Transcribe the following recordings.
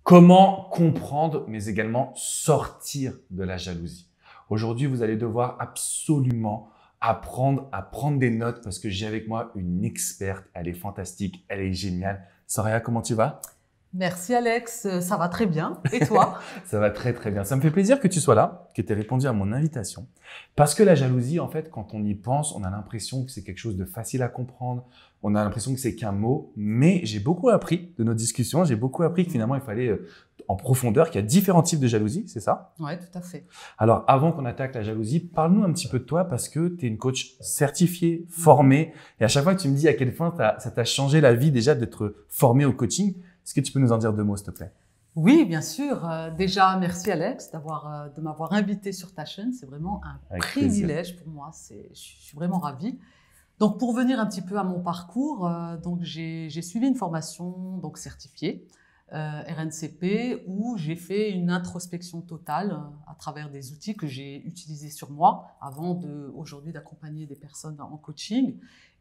Comment comprendre, mais également sortir de la jalousie? Aujourd'hui, vous allez devoir absolument apprendre à prendre des notes parce que j'ai avec moi une experte. Elle est fantastique, elle est géniale. Soraya, comment tu vas? Merci Alex, ça va très bien. Et toi? Ça va très très bien. Ça me fait plaisir que tu sois là, que tu aies répondu à mon invitation. Parce que la jalousie, en fait, quand on y pense, on a l'impression que c'est quelque chose de facile à comprendre. On a l'impression que c'est qu'un mot. Mais j'ai beaucoup appris de nos discussions. J'ai beaucoup appris que finalement, il fallait en profondeur, qu'il y a différents types de jalousie, c'est ça? Oui, tout à fait. Alors, avant qu'on attaque la jalousie, parle-nous un petit peu de toi parce que tu es une coach certifiée, formée. Et à chaque fois que tu me dis à quel point ça t'a changé la vie déjà d'être formée au coaching, est-ce que tu peux nous en dire deux mots, s'il te plaît? Oui, bien sûr. Déjà, merci Alex de m'avoir invité sur ta chaîne. C'est vraiment un Avec privilège plaisir. pour moi. Je suis vraiment ravie. Donc, pour venir un petit peu à mon parcours, donc j'ai suivi une formation donc certifiée RNCP où j'ai fait une introspection totale à travers des outils que j'ai utilisés sur moi avant aujourd'hui d'accompagner des personnes en coaching.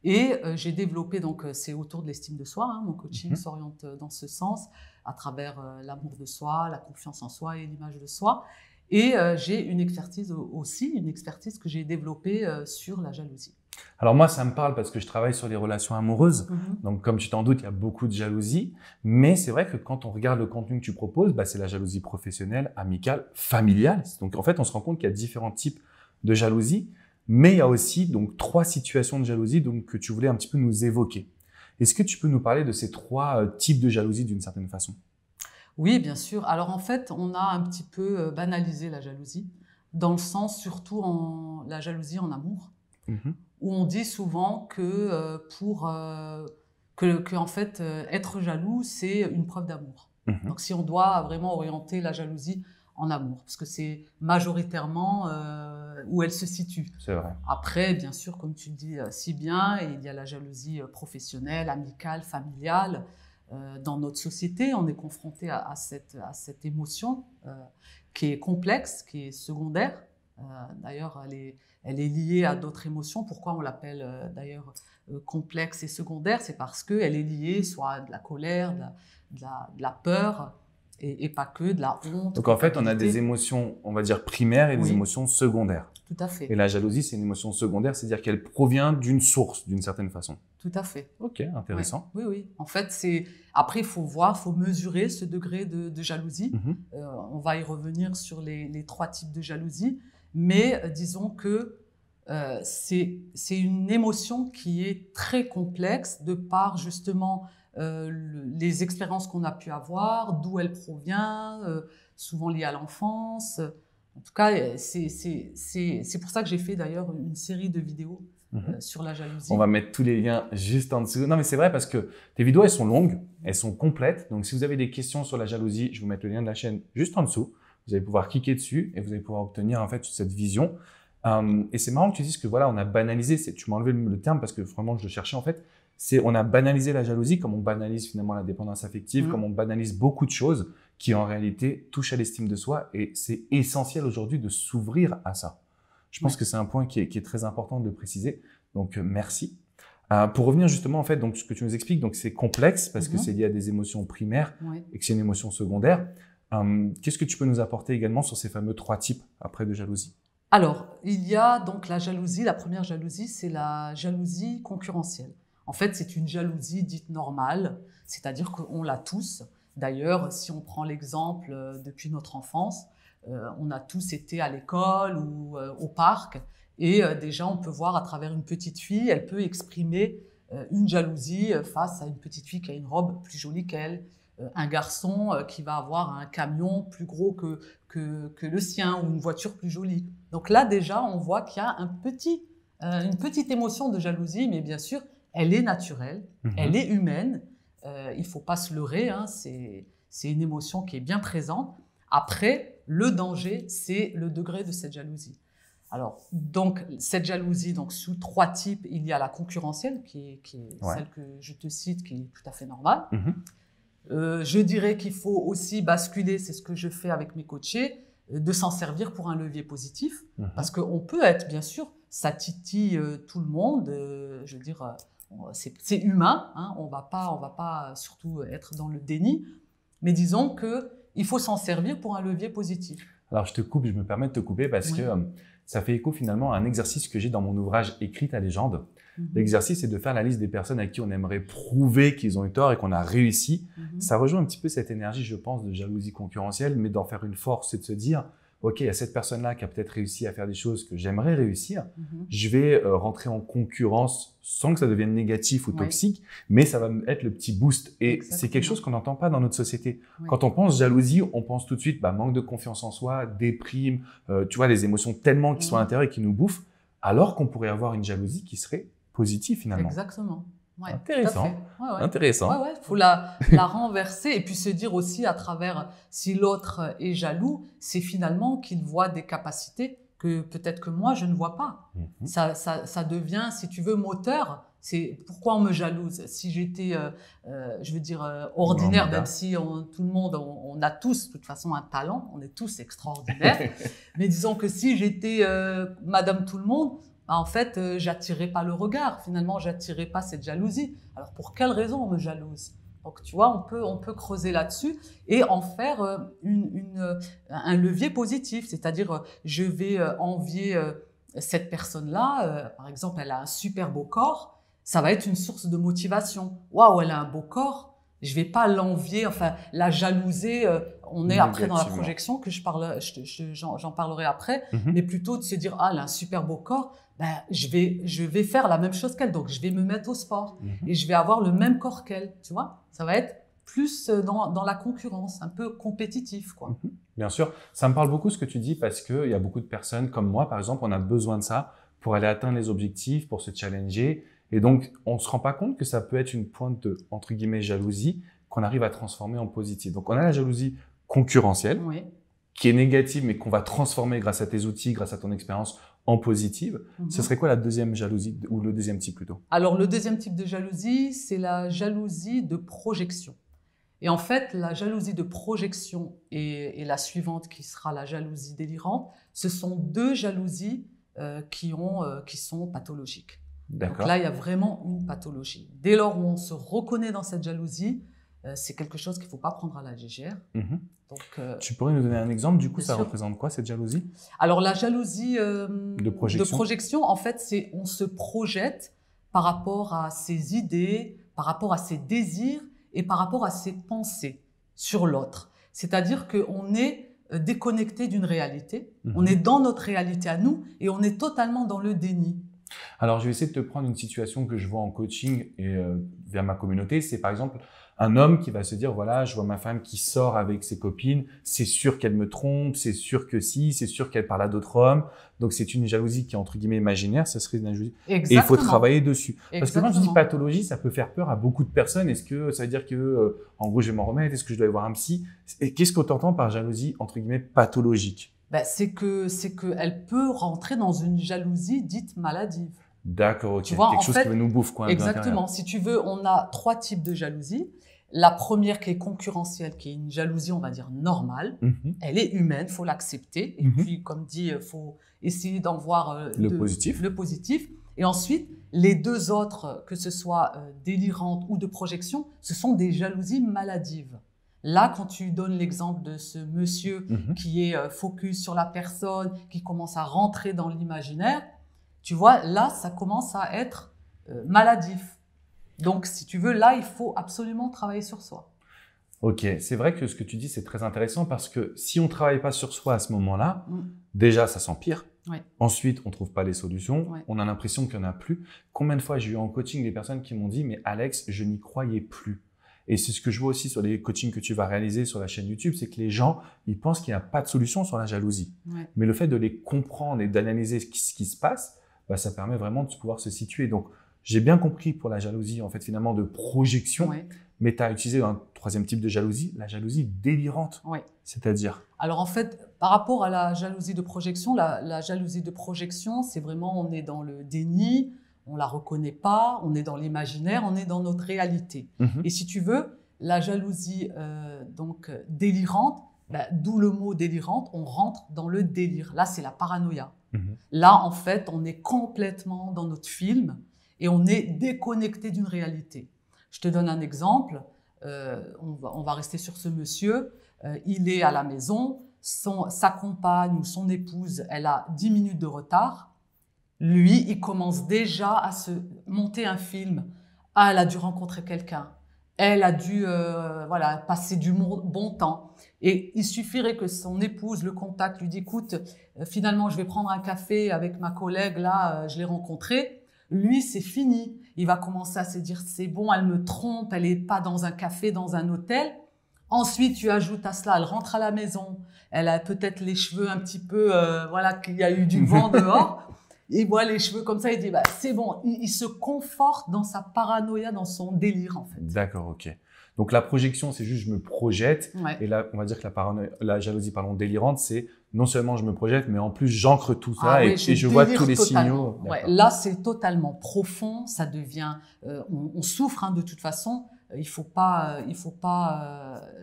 Et j'ai développé, donc c'est autour de l'estime de soi, hein, mon coaching s'oriente dans ce sens, à travers l'amour de soi, la confiance en soi et l'image de soi. Et j'ai une expertise aussi, une expertise que j'ai développée sur la jalousie. Alors moi, ça me parle parce que je travaille sur les relations amoureuses. Donc, comme tu t'en doutes, il y a beaucoup de jalousie. Mais c'est vrai que quand on regarde le contenu que tu proposes, c'est la jalousie professionnelle, amicale, familiale. Donc, en fait, on se rend compte qu'il y a différents types de jalousie. Mais il y a aussi donc 3 situations de jalousie donc, que tu voulais un petit peu nous évoquer. Est-ce que tu peux nous parler de ces 3 types de jalousie d'une certaine façon? Oui, bien sûr. Alors en fait, on a un petit peu banalisé la jalousie, dans le sens surtout la jalousie en amour, où on dit souvent que en fait, être jaloux, c'est une preuve d'amour. Donc si on doit vraiment orienter la jalousie en amour, parce que c'est majoritairement où elle se situe. C'est vrai. Après, bien sûr, comme tu le dis si bien, il y a la jalousie professionnelle, amicale, familiale. Dans notre société, on est confronté à cette émotion qui est complexe, qui est secondaire. D'ailleurs, elle est liée à d'autres émotions. Pourquoi on l'appelle d'ailleurs complexe et secondaire? C'est parce qu'elle est liée soit à de la colère, de la peur, et pas que de la honte. Donc en fait, on a des émotions, on va dire primaires et des émotions secondaires. Tout à fait. Et la jalousie, c'est une émotion secondaire, c'est-à-dire qu'elle provient d'une source, d'une certaine façon. Tout à fait. Ok, intéressant. Ouais. Oui. En fait, après, il faut mesurer ce degré de jalousie. On va y revenir sur les 3 types de jalousie. Mais disons que c'est une émotion qui est très complexe de par justement les expériences qu'on a pu avoir, d'où elle provient, souvent liée à l'enfance. En tout cas, c'est pour ça que j'ai fait d'ailleurs une série de vidéos sur la jalousie. On va mettre tous les liens juste en dessous. Non, mais c'est vrai parce que tes vidéos, elles sont longues, elles sont complètes. Donc, si vous avez des questions sur la jalousie, je vais vous mettre le lien de la chaîne juste en dessous. Vous allez pouvoir cliquer dessus et vous allez pouvoir obtenir en fait cette vision. Et c'est marrant que tu dises que voilà, on a banalisé. Tu m'as enlevé le terme parce que vraiment, je le cherchais en fait. On a banalisé la jalousie comme on banalise finalement la dépendance affective, comme on banalise beaucoup de choses qui en réalité touchent à l'estime de soi. Et c'est essentiel aujourd'hui de s'ouvrir à ça. Je pense que c'est un point qui est très important de le préciser. Donc, merci. Pour revenir justement, en fait, donc, ce que tu nous expliques, donc c'est complexe parce que c'est lié à des émotions primaires et que c'est une émotion secondaire. Qu'est-ce que tu peux nous apporter également sur ces fameux 3 types après de jalousie? Alors, il y a donc la jalousie. La première jalousie, c'est la jalousie concurrentielle. En fait, c'est une jalousie dite normale, c'est-à-dire qu'on l'a tous. D'ailleurs, si on prend l'exemple depuis notre enfance, on a tous été à l'école ou au parc. Et déjà, on peut voir à travers une petite fille, elle peut exprimer une jalousie face à une petite fille qui a une robe plus jolie qu'elle, un garçon qui va avoir un camion plus gros que le sien ou une voiture plus jolie. Donc là, déjà, on voit qu'il y a une petite émotion de jalousie, mais bien sûr, elle est naturelle, elle est humaine. Il ne faut pas se leurrer, hein, c'est une émotion qui est bien présente. Après, le danger, c'est le degré de cette jalousie. Alors, donc, cette jalousie, donc, sous 3 types, il y a la concurrentielle, qui est celle que je te cite, qui est tout à fait normale. Je dirais qu'il faut aussi basculer, c'est ce que je fais avec mes coachés, de s'en servir pour un levier positif, parce qu'on peut être, bien sûr, ça titille tout le monde, je veux dire, c'est humain, hein, on va pas surtout être dans le déni, Mais disons qu'il faut s'en servir pour un levier positif. Alors, je me permets de te couper parce Oui. que ça fait écho finalement à un exercice que j'ai dans mon ouvrage Écrit ta légende. L'exercice, c'est de faire la liste des personnes à qui on aimerait prouver qu'ils ont eu tort et qu'on a réussi. Ça rejoint un petit peu cette énergie, je pense, de jalousie concurrentielle, mais d'en faire une force et de se dire, OK, il y a cette personne-là qui a peut-être réussi à faire des choses que j'aimerais réussir. Je vais rentrer en concurrence sans que ça devienne négatif ou toxique, mais ça va être le petit boost. Et c'est quelque chose qu'on n'entend pas dans notre société. Quand on pense jalousie, on pense tout de suite manque de confiance en soi, déprime, tu vois, des émotions tellement qui sont à l'intérieur et qui nous bouffent, alors qu'on pourrait avoir une jalousie qui serait positive finalement. Exactement. Ouais, intéressant. Intéressant. Ouais, faut la renverser et puis se dire aussi à travers, si l'autre est jaloux, c'est finalement qu'il voit des capacités que peut-être que moi je ne vois pas. Ça devient, si tu veux, moteur. C'est pourquoi on me jalouse. Si j'étais, je veux dire, ordinaire, même si tout le monde, on a tous, de toute façon, un talent, on est tous extraordinaires. Mais disons que si j'étais Madame Tout le Monde, en fait, j'attirais pas le regard. Finalement, j'attirais pas cette jalousie. Alors, pour quelle raison on me jalouse? Donc, tu vois, on peut creuser là-dessus et en faire un levier positif. C'est-à-dire, je vais envier cette personne-là. Par exemple, elle a un super beau corps. Ça va être une source de motivation. Waouh, elle a un beau corps. Je vais pas l'envier, enfin, la jalouser. On est après dans la projection que j'en parlerai après, mais plutôt de se dire, elle a un super beau corps. Je vais faire la même chose qu'elle, donc je vais me mettre au sport et je vais avoir le même corps qu'elle, tu vois. Ça va être plus dans la concurrence, un peu compétitif, quoi. Bien sûr, ça me parle beaucoup ce que tu dis parce qu'il y a beaucoup de personnes comme moi, par exemple, on a besoin de ça pour aller atteindre les objectifs, pour se challenger. Et donc, on ne se rend pas compte que ça peut être une pointe de, entre guillemets, jalousie qu'on arrive à transformer en positive. Donc, on a la jalousie concurrentielle, qui est négative, mais qu'on va transformer grâce à tes outils, grâce à ton expérience, en positive. Ce serait quoi la deuxième jalousie, ou le deuxième type plutôt? Alors, le deuxième type de jalousie, c'est la jalousie de projection. Et en fait, la jalousie de projection et la suivante, qui sera la jalousie délirante, ce sont deux jalousies qui sont pathologiques. Donc là, il y a vraiment une pathologie. Dès lors où on se reconnaît dans cette jalousie, c'est quelque chose qu'il ne faut pas prendre à la légère. Donc, tu pourrais nous donner un exemple, du coup, ça représente quoi cette jalousie? Alors la jalousie de projection, en fait, c'est on se projette par rapport à ses idées, par rapport à ses désirs et par rapport à ses pensées sur l'autre. C'est-à-dire qu'on est déconnecté d'une réalité, on est dans notre réalité à nous et on est totalement dans le déni. Alors, je vais essayer de te prendre une situation que je vois en coaching et via ma communauté. C'est par exemple un homme qui va se dire, voilà, je vois ma femme qui sort avec ses copines, c'est sûr qu'elle me trompe, c'est sûr que si, c'est sûr qu'elle parle à d'autres hommes. Donc, c'est une jalousie qui est entre guillemets imaginaire, ça serait une jalousie. Exactement. Et il faut travailler dessus. Parce que quand je dis pathologie, ça peut faire peur à beaucoup de personnes. Est-ce que ça veut dire que, en gros, je vais m'en remettre? Est-ce que je dois aller voir un psy? Et qu'est-ce que tu entends par jalousie entre guillemets pathologique? C'est qu'elle peut rentrer dans une jalousie dite maladive. D'accord, ok. Quelque chose qui nous bouffe, quoi. Exactement. Si tu veux, on a trois types de jalousie. La première qui est concurrentielle, qui est une jalousie, on va dire, normale. Elle est humaine, il faut l'accepter. Et puis, comme dit, il faut essayer d'en voir le positif. Et ensuite, les deux autres, que ce soit délirantes ou de projection, ce sont des jalousies maladives. Là, quand tu donnes l'exemple de ce monsieur qui est focus sur la personne, qui commence à rentrer dans l'imaginaire, tu vois, là, ça commence à être maladif. Donc, si tu veux, là, il faut absolument travailler sur soi. Ok, c'est vrai que ce que tu dis, c'est très intéressant parce que si on ne travaille pas sur soi à ce moment-là, déjà, ça s'empire. Ensuite, on ne trouve pas les solutions. On a l'impression qu'il n'y en a plus. Combien de fois j'ai eu en coaching des personnes qui m'ont dit « Mais Alex, je n'y croyais plus ». Et c'est ce que je vois aussi sur les coachings que tu vas réaliser sur la chaîne YouTube, c'est que les gens, ils pensent qu'il n'y a pas de solution sur la jalousie. Mais le fait de les comprendre et d'analyser ce qui se passe, ça permet vraiment de pouvoir se situer. Donc, j'ai bien compris pour la jalousie, en fait, finalement, de projection, mais tu as utilisé un troisième type de jalousie, la jalousie délirante. C'est-à-dire? Alors, en fait, par rapport à la jalousie de projection, la jalousie de projection, c'est vraiment, on est dans le déni, on la reconnaît pas, on est dans l'imaginaire, on est dans notre réalité. Et si tu veux, la jalousie délirante, d'où le mot délirante, on rentre dans le délire. Là, c'est la paranoïa. Là, en fait, on est complètement dans notre film et on est déconnecté d'une réalité. Je te donne un exemple. on va rester sur ce monsieur, il est à la maison, sa compagne ou son épouse, elle a 10 minutes de retard. Lui, il commence déjà à se monter un film. Ah, elle a dû rencontrer quelqu'un. Elle a dû voilà, passer du bon temps. Et il suffirait que son épouse le contacte, lui dit, écoute, finalement, je vais prendre un café avec ma collègue, là, je l'ai rencontrée. Lui, c'est fini. Il va commencer à se dire, c'est bon, elle me trompe, elle n'est pas dans un café, dans un hôtel. Ensuite, tu ajoutes à cela, elle rentre à la maison, elle a peut-être les cheveux un petit peu, voilà, qu'il y a eu du vent dehors. Il voit les cheveux comme ça, il dit, bah, c'est bon. Il se conforte dans sa paranoïa, dans son délire, en fait. D'accord, ok. Donc, la projection, c'est juste je me projette. Ouais. Et là, on va dire que la jalousie, délirante, c'est non seulement je me projette, mais en plus, j'ancre tout ça et je vois tous les signaux. Ouais, là, c'est totalement profond. Ça devient, on souffre, hein, de toute façon. Il faut pas,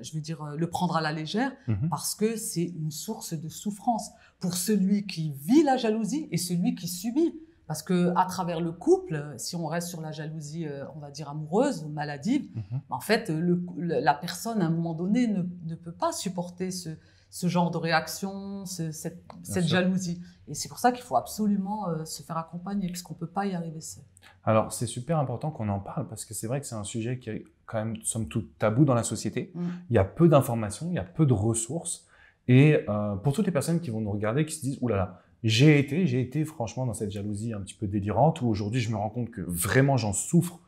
je veux dire, le prendre à la légère, parce que c'est une source de souffrance pour celui qui vit la jalousie et celui qui subit. Parce que à travers le couple, si on reste sur la jalousie, on va dire amoureuse, maladive, en fait, la personne à un moment donné ne peut pas supporter ce genre de réaction, cette jalousie. Et c'est pour ça qu'il faut absolument se faire accompagner, parce qu'on ne peut pas y arriver seul. Alors, c'est super important qu'on en parle, parce que c'est vrai que c'est un sujet qui est quand même, somme toute, tabou dans la société. Il y a peu d'informations, il y a peu de ressources. Et pour toutes les personnes qui vont nous regarder, qui se disent « Ouh là là, j'ai été franchement dans cette jalousie un petit peu délirante, où aujourd'hui je me rends compte que vraiment j'en souffre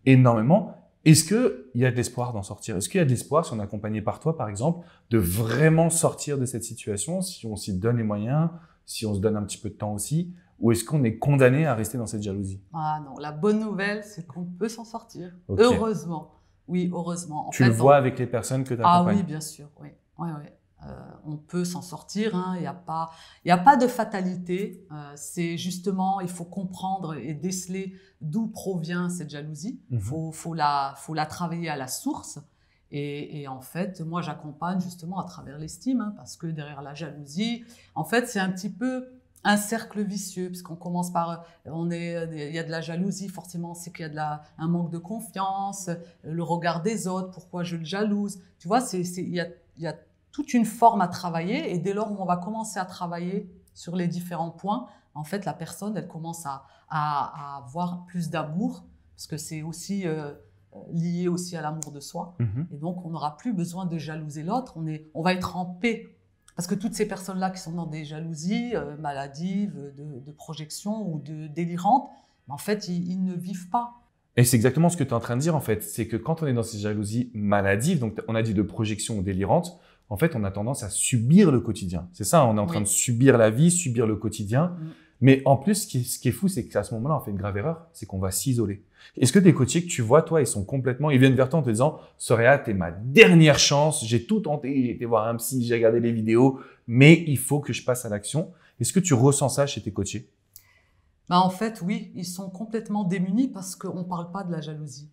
énormément ». Est-ce qu'il y a de l'espoir d'en sortir? Est-ce qu'il y a de l'espoir, si on est accompagné par toi, par exemple, de vraiment sortir de cette situation, si on s'y donne les moyens, si on se donne un petit peu de temps aussi? Ou est-ce qu'on est condamné à rester dans cette jalousie? Ah non, la bonne nouvelle, c'est qu'on peut s'en sortir. Okay. Heureusement. Oui, heureusement. Tu le vois avec les personnes que tu accompagnes? Ah oui, bien sûr. Oui. On peut s'en sortir. Hein. Il n'y a pas de fatalité. C'est justement, il faut comprendre et déceler d'où provient cette jalousie. Il faut la travailler à la source. Et en fait, moi, j'accompagne justement à travers l'estime, hein, parce que derrière la jalousie, en fait, c'est un petit peu un cercle vicieux, puisqu'on commence par, il y a de la jalousie, forcément, c'est qu'il y a un manque de confiance, le regard des autres, pourquoi je le jalouse. Tu vois, il y a toute une forme à travailler, et dès lors où on va commencer à travailler sur les différents points, en fait, la personne, elle commence à avoir plus d'amour, parce que c'est aussi lié aussi à l'amour de soi. Et donc, on n'aura plus besoin de jalouser l'autre, on va être en paix. Parce que toutes ces personnes-là qui sont dans des jalousies maladives, de projection ou de délirantes, en fait, ils ne vivent pas. Et c'est exactement ce que tu es en train de dire, en fait. C'est que quand on est dans ces jalousies maladives, donc on a dit de projection ou délirante, en fait, on a tendance à subir le quotidien. C'est ça, on est en train de subir la vie, subir le quotidien. Mais en plus, ce qui est fou, c'est qu'à ce moment-là, on fait une grave erreur, c'est qu'on va s'isoler. Est-ce que des coachés que tu vois, toi, ils viennent vers toi en te disant « Soraya, t'es ma dernière chance, j'ai tout tenté, j'ai été voir un psy, j'ai regardé les vidéos, mais il faut que je passe à l'action ». Est-ce que tu ressens ça chez tes coachés? En fait, oui, ils sont complètement démunis parce qu'on ne parle pas de la jalousie.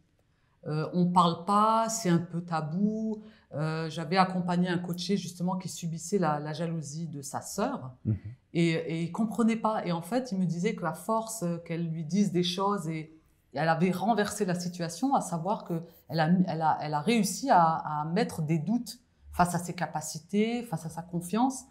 On ne parle pas, c'est un peu tabou. J'avais accompagné un coaché justement qui subissait la jalousie de sa sœur et il ne comprenait pas. Et en fait, il me disait qu'à force qu'elle lui dise des choses et elle avait renversé la situation, à savoir qu'elle a réussi à mettre des doutes face à ses capacités, face à sa confiance.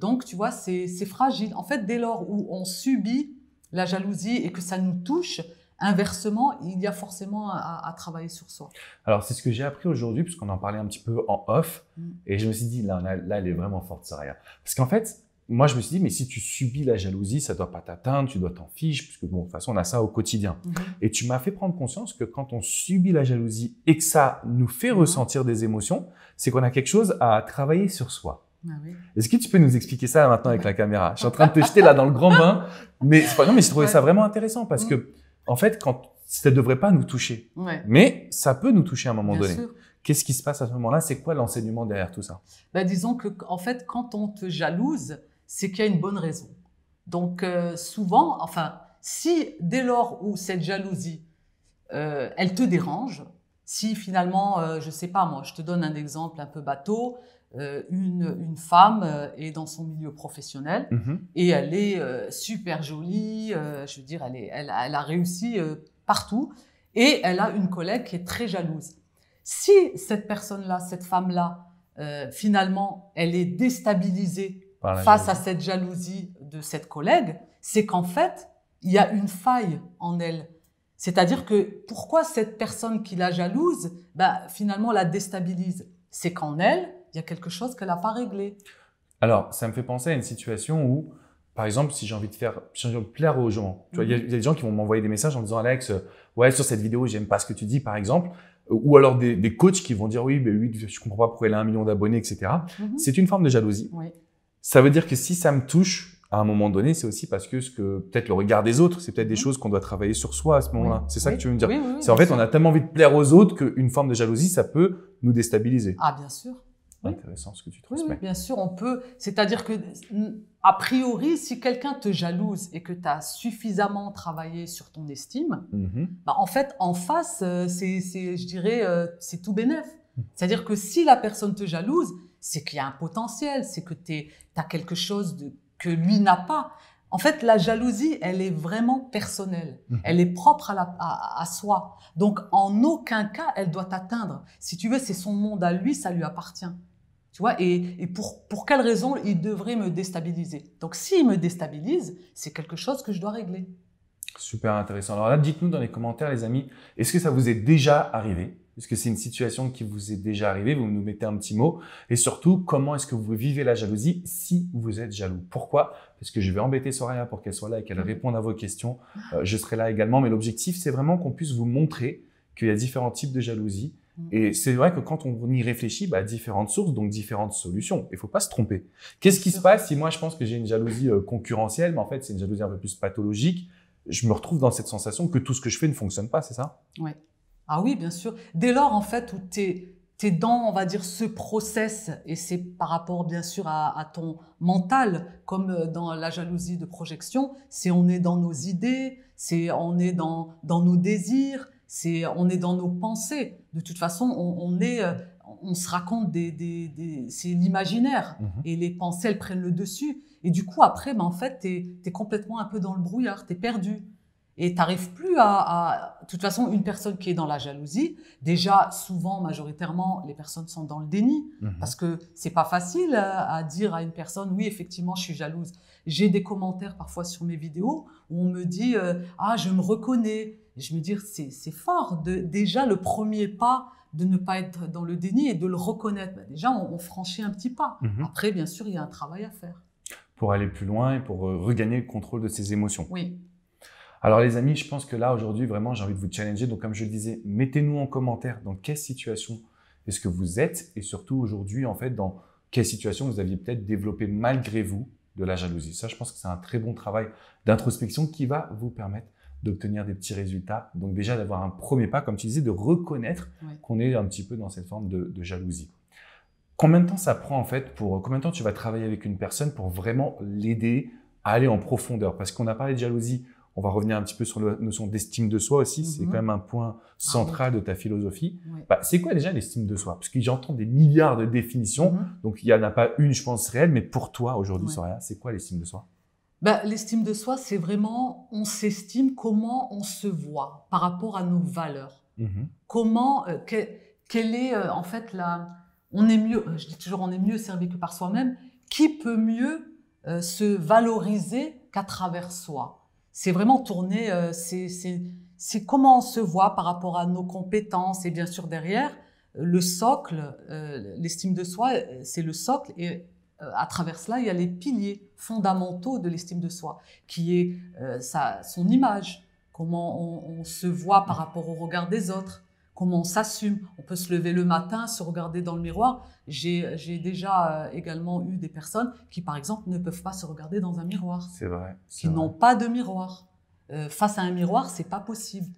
Donc, tu vois, c'est fragile. En fait, dès lors où on subit la jalousie et que ça nous touche, inversement, il y a forcément à travailler sur soi. Alors, c'est ce que j'ai appris aujourd'hui, puisqu'on en parlait un petit peu en off. Et je me suis dit, là, elle est vraiment forte, Soraya. Parce qu'en fait, moi, je me suis dit, mais si tu subis la jalousie, ça ne doit pas t'atteindre, tu dois t'en fiche, puisque bon, de toute façon, on a ça au quotidien. Et tu m'as fait prendre conscience que quand on subit la jalousie et que ça nous fait ressentir des émotions, c'est qu'on a quelque chose à travailler sur soi. Est-ce que tu peux nous expliquer ça maintenant avec la caméra? Je suis en train de te jeter là dans le grand bain, mais non, mais j'ai trouvé ça vraiment intéressant parce que, en fait, ça ne devrait pas nous toucher, mais ça peut nous toucher à un moment donné. Qu'est-ce qui se passe à ce moment-là? C'est quoi l'enseignement derrière tout ça? Disons que, en fait, quand on te jalouse, c'est qu'il y a une bonne raison. Donc, souvent, enfin, si dès lors où cette jalousie, elle te dérange, si finalement, je sais pas moi, je te donne un exemple un peu bateau, une femme est dans son milieu professionnel et elle est super jolie, je veux dire, elle a réussi partout et elle a une collègue qui est très jalouse. Si cette personne-là, cette femme-là, finalement, elle est déstabilisée face à cette jalousie de cette collègue, c'est qu'en fait, il y a une faille en elle. C'est-à-dire que pourquoi cette personne qui la jalouse, finalement, la déstabilise? C'est qu'en elle, il y a quelque chose qu'elle n'a pas réglé. Alors, ça me fait penser à une situation où, par exemple, si j'ai envie de plaire aux gens, tu vois, il y a des gens qui vont m'envoyer des messages en disant, Alex, ouais, sur cette vidéo, j'aime pas ce que tu dis, par exemple. Ou alors des coachs qui vont dire, oui, je comprends pas pourquoi elle a 1 million d'abonnés, etc. C'est une forme de jalousie. Oui. Ça veut dire que si ça me touche, à un moment donné, c'est aussi parce que peut-être le regard des autres, c'est peut-être des choses qu'on doit travailler sur soi à ce moment-là. Oui. C'est ça que tu veux me dire? Oui, c'est en fait, on a tellement envie de plaire aux autres qu'une forme de jalousie, ça peut nous déstabiliser. Ah, bien sûr. Intéressant ce que tu transmets. Oui, bien sûr, on peut. C'est-à-dire que, a priori, si quelqu'un te jalouse et que tu as suffisamment travaillé sur ton estime, en fait, en face, je dirais, c'est tout bénef. C'est-à-dire que si la personne te jalouse, c'est qu'il y a un potentiel, c'est que tu as quelque chose que lui n'a pas. En fait, la jalousie, elle est vraiment personnelle. Elle est propre à soi. Donc, en aucun cas, elle doit t'atteindre. Si tu veux, c'est son monde à lui, ça lui appartient. Tu vois, et pour quelle raison il devrait me déstabiliser? Donc, s'il me déstabilise, c'est quelque chose que je dois régler. Super intéressant. Alors là, dites-nous dans les commentaires, les amis, est-ce que ça vous est déjà arrivé? Est-ce que c'est une situation qui vous est déjà arrivée? Vous nous mettez un petit mot. Et surtout, comment est-ce que vous vivez la jalousie si vous êtes jaloux? Pourquoi? Parce que je vais embêter Soraya pour qu'elle soit là et qu'elle réponde à vos questions. Je serai là également. Mais l'objectif, c'est vraiment qu'on puisse vous montrer qu'il y a différents types de jalousie. Et c'est vrai que quand on y réfléchit, différentes sources, donc différentes solutions. Il faut pas se tromper. Qu'est-ce qui se passe si moi, je pense que j'ai une jalousie concurrentielle, mais en fait, c'est une jalousie un peu plus pathologique? Je me retrouve dans cette sensation que tout ce que je fais ne fonctionne pas, c'est ça? Ouais. Ah oui, bien sûr. Dès lors, en fait, où tu es dans, on va dire, ce process, et c'est par rapport, bien sûr, à ton mental, comme dans la jalousie de projection, on est dans nos idées, on est dans nos désirs, on est dans nos pensées. De toute façon, on se raconte c'est l'imaginaire, et les pensées, elles prennent le dessus. Et du coup, après, en fait, tu es complètement un peu dans le brouillard, tu es perdu. Et tu n'arrives plus de toute façon, une personne qui est dans la jalousie, déjà, souvent, majoritairement, les personnes sont dans le déni, parce que c'est pas facile à dire à une personne, oui, effectivement, je suis jalouse. J'ai des commentaires parfois sur mes vidéos où on me dit, ah, je me reconnais. Et je me dis, c'est fort, déjà, le premier pas de ne pas être dans le déni et de le reconnaître. Déjà, on franchit un petit pas. Après, bien sûr, il y a un travail à faire. Pour aller plus loin et pour regagner le contrôle de ses émotions. Oui. Alors les amis, je pense que là aujourd'hui vraiment j'ai envie de vous challenger. Donc comme je le disais, mettez-nous en commentaire dans quelle situation est-ce que vous êtes et surtout aujourd'hui en fait dans quelle situation vous aviez peut-être développé malgré vous de la jalousie. Ça, je pense que c'est un très bon travail d'introspection qui va vous permettre d'obtenir des petits résultats. Donc déjà d'avoir un premier pas, comme tu disais, de reconnaître qu'on est un petit peu dans cette forme de jalousie. Combien de temps ça prend en fait combien de temps tu vas travailler avec une personne pour vraiment l'aider à aller en profondeur? Parce qu'on a parlé de jalousie. On va revenir un petit peu sur la notion d'estime de soi aussi. C'est quand même un point central de ta philosophie. C'est quoi déjà l'estime de soi? Parce que j'entends des milliards de définitions. Donc, il n'y en a pas une, je pense, réelle. Mais pour toi, aujourd'hui, Soraya, c'est quoi l'estime de soi? L'estime de soi, c'est vraiment, on s'estime comment on se voit par rapport à nos valeurs. Comment, quelle est en fait on est mieux, je dis toujours, on est mieux servi que par soi-même. Qui peut mieux se valoriser qu'à travers soi? C'est vraiment tourné, c'est comment on se voit par rapport à nos compétences et bien sûr derrière, le socle, l'estime de soi, c'est le socle et à travers cela, il y a les piliers fondamentaux de l'estime de soi qui est son image, comment on se voit par rapport au regard des autres, comment on s'assume. On peut se lever le matin, se regarder dans le miroir. J'ai déjà également eu des personnes qui, par exemple, ne peuvent pas se regarder dans un miroir. C'est vrai. Qui n'ont pas de miroir. Face à un miroir, c'est pas possible.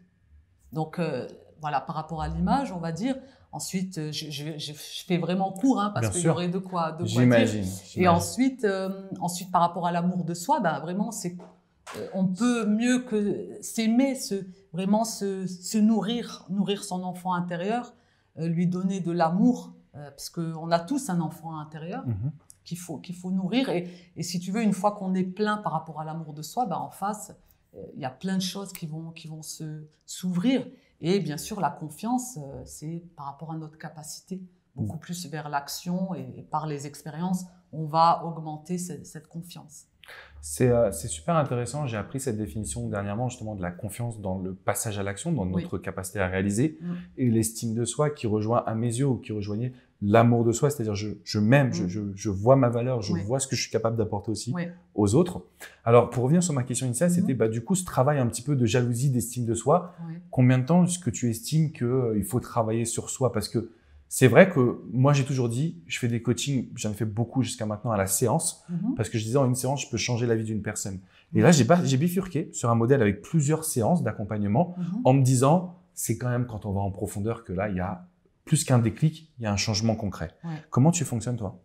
Donc, voilà, par rapport à l'image, on va dire. Ensuite, je fais vraiment court, parce qu'il y aurait de quoi dire. J'imagine. Et ensuite, par rapport à l'amour de soi, vraiment, on peut mieux que s'aimer, vraiment se nourrir son enfant intérieur, lui donner de l'amour, parce qu'on a tous un enfant intérieur qu'il faut nourrir. Et si tu veux, une fois qu'on est plein par rapport à l'amour de soi, en face, il y a plein de choses qui vont s'ouvrir. Et bien sûr, la confiance, c'est par rapport à notre capacité, beaucoup plus vers l'action et par les expériences, on va augmenter cette confiance. C'est super intéressant. J'ai appris cette définition dernièrement, justement, de la confiance dans le passage à l'action, dans notre capacité à réaliser, et l'estime de soi qui rejoint, à mes yeux, ou qui rejoignait l'amour de soi, c'est-à-dire je m'aime, je vois ma valeur, je vois ce que je suis capable d'apporter aussi aux autres. Alors, pour revenir sur ma question initiale, c'était du coup ce travail un petit peu de jalousie, d'estime de soi. Combien de temps est-ce que tu estimes qu'il faut travailler sur soi? Parce que c'est vrai que moi, j'ai toujours dit, je fais des coachings, j'en ai fait beaucoup jusqu'à maintenant à la séance, parce que je disais en une séance, je peux changer la vie d'une personne. Et là, j'ai bifurqué sur un modèle avec plusieurs séances d'accompagnement en me disant, c'est quand même quand on va en profondeur que là, il y a plus qu'un déclic, il y a un changement concret. Comment tu fonctionnes, toi?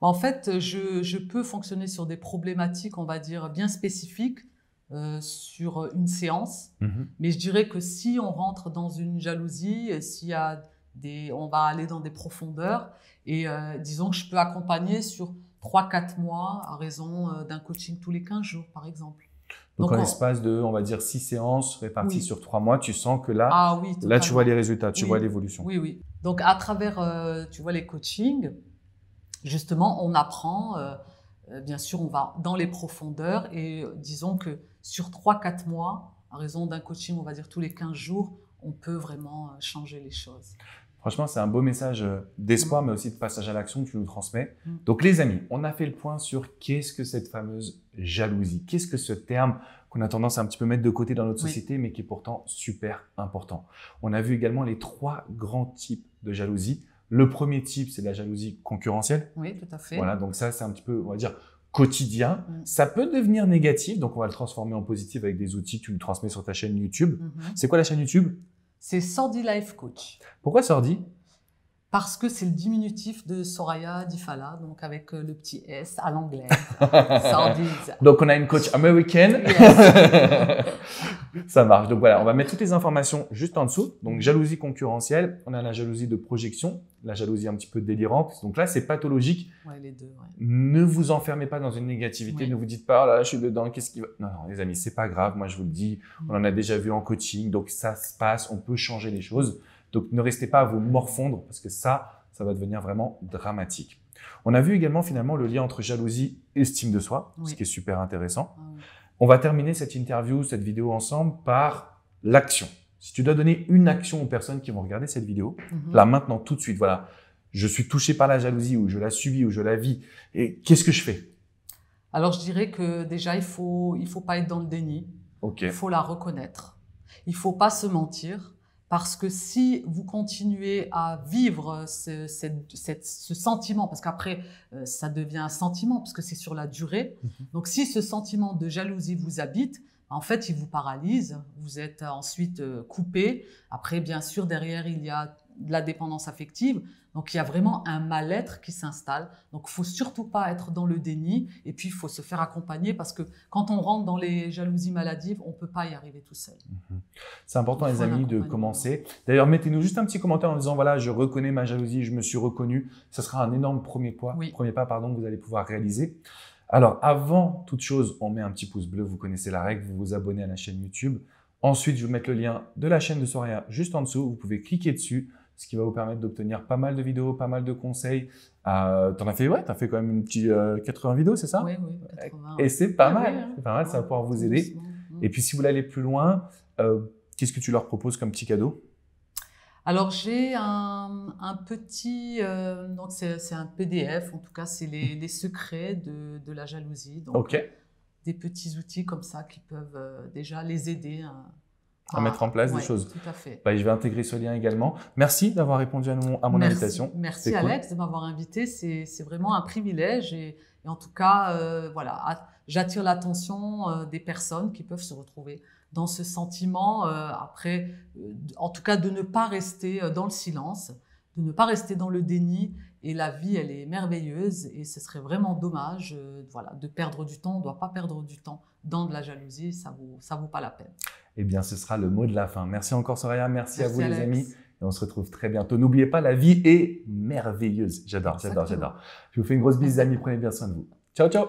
En fait, je peux fonctionner sur des problématiques, on va dire, bien spécifiques sur une séance. Mais je dirais que si on rentre dans une jalousie, s'il y a on va aller dans des profondeurs et disons que je peux accompagner sur 3-4 mois à raison d'un coaching tous les 15 jours, par exemple. Donc, en l'espace de, on va dire, 6 séances réparties sur 3 mois, tu sens que là, là, tu vois les résultats, tu vois l'évolution. Oui. Donc, à travers, tu vois, les coachings, justement, on apprend, bien sûr, on va dans les profondeurs et disons que sur 3-4 mois, à raison d'un coaching, on va dire tous les 15 jours, on peut vraiment changer les choses. Franchement, c'est un beau message d'espoir, mais aussi de passage à l'action que tu nous transmets. Donc, les amis, on a fait le point sur qu'est-ce que cette fameuse jalousie, qu'est-ce que ce terme qu'on a tendance à un petit peu mettre de côté dans notre société, mais qui est pourtant super important. On a vu également les 3 grands types de jalousie. Le premier type, c'est la jalousie concurrentielle. Oui, tout à fait. Voilà, donc ça, c'est un petit peu, on va dire, quotidien. Ça peut devenir négatif, donc on va le transformer en positif avec des outils que tu nous transmets sur ta chaîne YouTube. C'est quoi la chaîne YouTube? C'est Sordi Life Coach. Pourquoi Sordi? Parce que c'est le diminutif de Soraya Difala, donc avec le petit S à l'anglais. Donc on a une coach américaine. Ça marche. Donc voilà, on va mettre toutes les informations juste en dessous. Donc jalousie concurrentielle, on a la jalousie de projection, la jalousie un petit peu délirante. Donc là, c'est pathologique. Les deux. Ne vous enfermez pas dans une négativité. Ne vous dites pas, oh là, je suis dedans, qu'est-ce qui va... Non, les amis, c'est pas grave. Moi, je vous le dis, on en a déjà vu en coaching. Donc ça se passe, on peut changer les choses. Donc ne restez pas à vous morfondre parce que ça va devenir vraiment dramatique. On a vu également finalement le lien entre jalousie et estime de soi, ce qui est super intéressant. On va terminer cette interview, cette vidéo ensemble par l'action. Si tu dois donner une action aux personnes qui vont regarder cette vidéo, là maintenant, tout de suite, voilà, je suis touché par la jalousie ou je la subis ou je la vis, et qu'est-ce que je fais? Alors je dirais que déjà, il faut pas être dans le déni, il faut la reconnaître, il faut pas se mentir. Parce que si vous continuez à vivre ce sentiment, parce qu'après, ça devient un sentiment, parce que c'est sur la durée. Donc, si ce sentiment de jalousie vous habite, en fait, il vous paralyse. Vous êtes ensuite coupé. Après, bien sûr, derrière, il y a de la dépendance affective. Donc, il y a vraiment un mal-être qui s'installe. Donc, il faut surtout pas être dans le déni. Et puis, il faut se faire accompagner parce que quand on rentre dans les jalousies maladives, on peut pas y arriver tout seul. C'est important, les amis, de commencer. D'ailleurs, mettez-nous juste un petit commentaire en disant, voilà, je reconnais ma jalousie, je me suis reconnu. Ça sera un énorme premier pas que vous allez pouvoir réaliser. Alors, avant toute chose, on met un petit pouce bleu. Vous connaissez la règle, vous vous abonnez à la chaîne YouTube. Ensuite, je vais vous mettre le lien de la chaîne de Soraya juste en dessous. Vous pouvez cliquer dessus, ce qui va vous permettre d'obtenir pas mal de vidéos, pas mal de conseils. T'en as fait quand même une petite 80 vidéos, c'est ça? Oui, 80. Et c'est pas mal, c'est pas mal, ça va pouvoir vous aider. Et puis, si vous voulez aller plus loin, qu'est-ce que tu leur proposes comme petit cadeau? Alors, j'ai un petit, donc c'est un PDF, en tout cas, c'est les secrets de la jalousie. Donc, des petits outils comme ça qui peuvent déjà les aider à mettre en place des choses. Tout à fait. Je vais intégrer ce lien également. Merci d'avoir répondu à mon invitation. Merci Alex de m'avoir invité. C'est vraiment un privilège et en tout cas, voilà, j'attire l'attention des personnes qui peuvent se retrouver dans ce sentiment. Après, en tout cas, de ne pas rester dans le silence, de ne pas rester dans le déni. Et la vie, elle est merveilleuse et ce serait vraiment dommage de perdre du temps. On ne doit pas perdre du temps dans de la jalousie, ça vaut pas la peine. Eh bien, ce sera le mot de la fin. Merci encore Soraya, merci à vous Alex. les amis. Et on se retrouve très bientôt. N'oubliez pas, la vie est merveilleuse. J'adore. Je vous fais une grosse bise les amis, prenez bien soin de vous. Ciao, ciao.